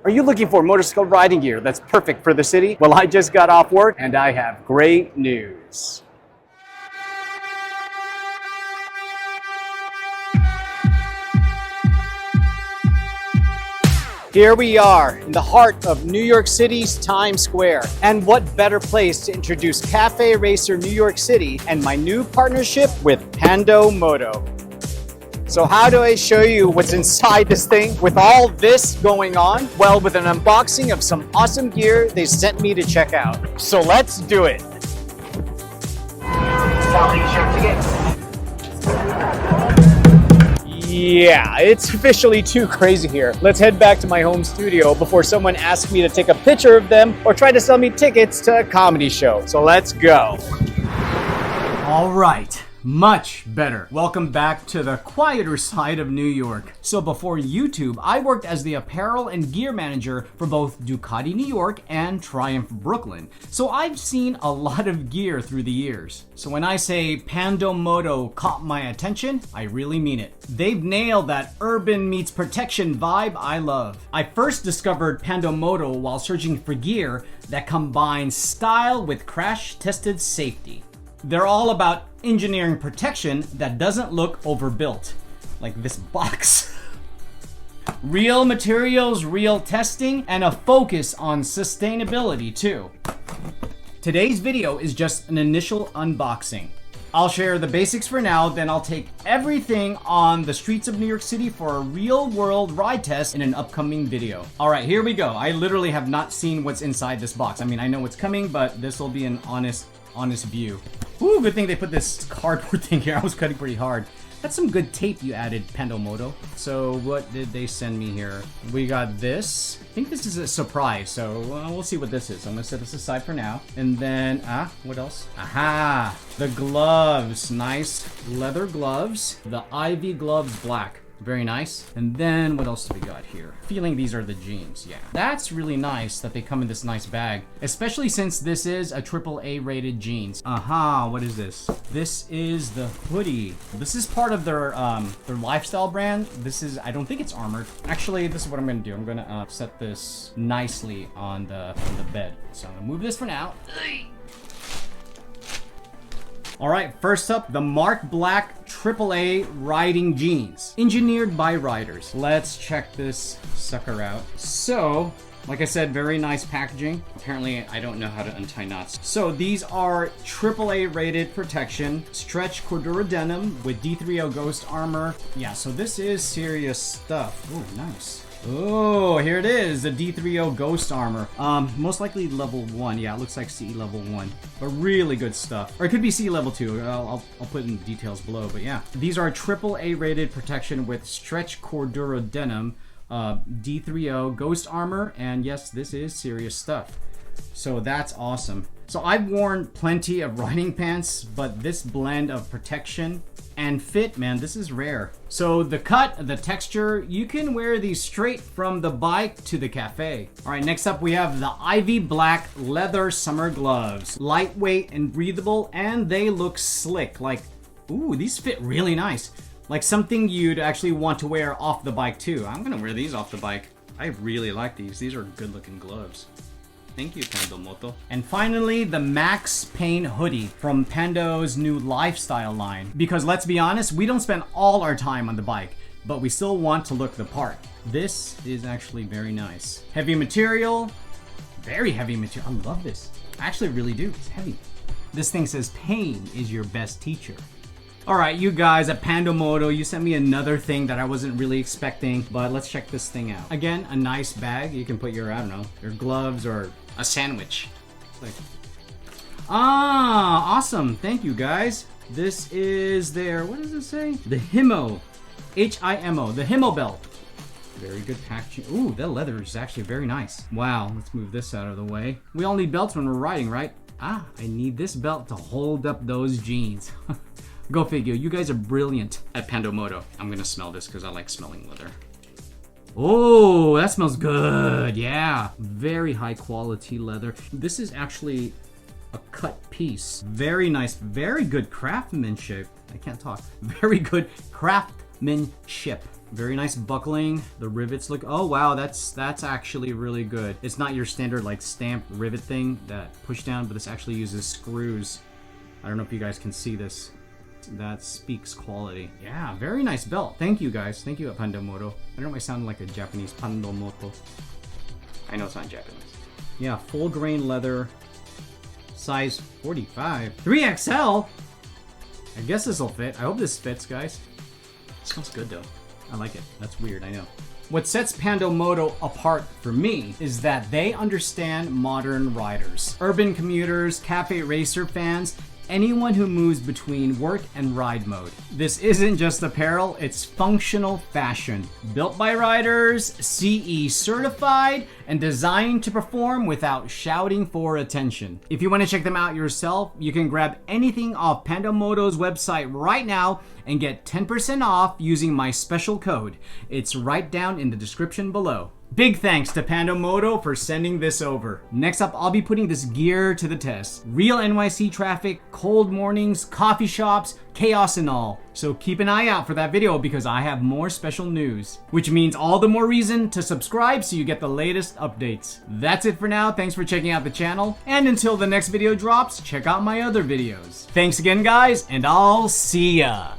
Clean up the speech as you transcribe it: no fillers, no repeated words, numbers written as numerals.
Are you looking for motorcycle riding gear that's perfect for the city? Well, I just got off work and I have great news. Here we are in the heart of New York City's Times Square. And what better place to introduce Cafe Racer New York City and my new partnership with Pando Moto. So how do I show you what's inside this thing with all this going on? Well, with an unboxing of some awesome gear they sent me to check out. So let's do it. Yeah, it's officially too crazy here. Let's head back to my home studio before someone asks me to take a picture of them or try to sell me tickets to a comedy show. So let's go. All right. Much better. Welcome back to the quieter side of New York. So before YouTube, I worked as the apparel and gear manager for both Ducati New York and Triumph Brooklyn. So I've seen a lot of gear through the years. So when I say Pando Moto caught my attention, I really mean it. They've nailed that urban meets protection vibe I love. I first discovered Pando Moto while searching for gear that combines style with crash-tested safety. They're all about engineering protection that doesn't look overbuilt, like this box. Real materials, real testing, and a focus on sustainability too. Today's video is just an initial unboxing. I'll share the basics for now, then I'll take everything on the streets of New York City for a real-world ride test in an upcoming video. All right, here we go. I literally have not seen what's inside this box. I mean, I know what's coming, but this will be an honest view. Ooh, good thing they put this cardboard thing here. I was cutting pretty hard. That's some good tape you added, Pando Moto. So what did they send me here? We got this. I think this is a surprise, so we'll see what this is. I'm gonna set this aside for now. And then, what else? Aha! The gloves. Nice leather gloves. The Ivy gloves black. Very nice. And then what else do we got here? Feeling these are the jeans. Yeah, that's really nice that they come in this nice bag, especially since this is a AAA rated jeans. Aha, what is this? This is the hoodie. This is part of their lifestyle brand. This is, I don't think it's armored. Actually, this is what I'm gonna do. I'm gonna set this nicely on the bed. So I'm gonna move this for now. All right, first up, the Mark Black AAA riding jeans, engineered by riders. Let's check this sucker out. So, like I said, very nice packaging. Apparently, I don't know how to untie knots. So these are AAA rated protection, stretch Cordura denim with D3O Ghost armor. Yeah, so this is serious stuff. Oh, nice. Oh, here it is, the D3O Ghost armor. Most likely level 1. Yeah, it looks like CE level 1. But really good stuff. Or it could be CE level 2. I'll put in the details below, but yeah. These are AAA rated protection with stretch Cordura denim, D3O Ghost armor, and yes, this is serious stuff. So that's awesome. So I've worn plenty of riding pants, but this blend of protection and fit, man, this is rare. So the cut, the texture, you can wear these straight from the bike to the cafe. All right, next up we have the Ivy Black leather summer gloves. Lightweight and breathable, and they look slick. Like, ooh, these fit really nice. Like something you'd actually want to wear off the bike too. I'm gonna wear these off the bike. I really like these. These are good looking gloves. Thank you, Pando Moto. And finally, the Max Pain Hoodie from Pando's new lifestyle line. Because let's be honest, we don't spend all our time on the bike, but we still want to look the part. This is actually very nice. Heavy material, very heavy material. I love this. I actually really do, it's heavy. This thing says pain is your best teacher. All right, you guys at Pando Moto, you sent me another thing that I wasn't really expecting, but let's check this thing out. Again, a nice bag. You can put your, I don't know, your gloves or a sandwich. Like, awesome. Thank you, guys. This is their, what does it say? The Himo, H-I-M-O, the Himo belt. Very good packaging. Ooh, that leather is actually very nice. Wow, let's move this out of the way. We all need belts when we're riding, right? I need this belt to hold up those jeans. Go figure, you guys are brilliant at Pando Moto. I'm gonna smell this because I like smelling leather. Oh, that smells good, yeah. Very high quality leather. This is actually a cut piece. Very nice, very good craftsmanship. I can't talk. Very good craftsmanship. Very nice buckling. The rivets look, oh wow, that's actually really good. It's not your standard like stamped rivet thing that push down, but this actually uses screws. I don't know if you guys can see this. That speaks quality. Yeah, very nice belt. Thank you guys. Thank you at Pando Moto. I don't know if I sound like a Japanese Pando Moto. I know it's not Japanese. Yeah, full grain leather. Size 45. 3XL? I guess this will fit. I hope this fits, guys. It smells good though. I like it. That's weird, I know. What sets Pando Moto apart for me is that they understand modern riders. Urban commuters, cafe racer fans, anyone who moves between work and ride mode. This isn't just apparel, it's functional fashion. Built by riders, CE certified, and designed to perform without shouting for attention. If you want to check them out yourself, you can grab anything off Pando Moto's website right now and get 10% off using my special code. It's right down in the description below. Big thanks to Pando Moto for sending this over. Next up, I'll be putting this gear to the test. Real NYC traffic, cold mornings, coffee shops, chaos and all. So keep an eye out for that video because I have more special news. Which means all the more reason to subscribe so you get the latest updates. That's it for now. Thanks for checking out the channel. And until the next video drops, check out my other videos. Thanks again, guys, and I'll see ya.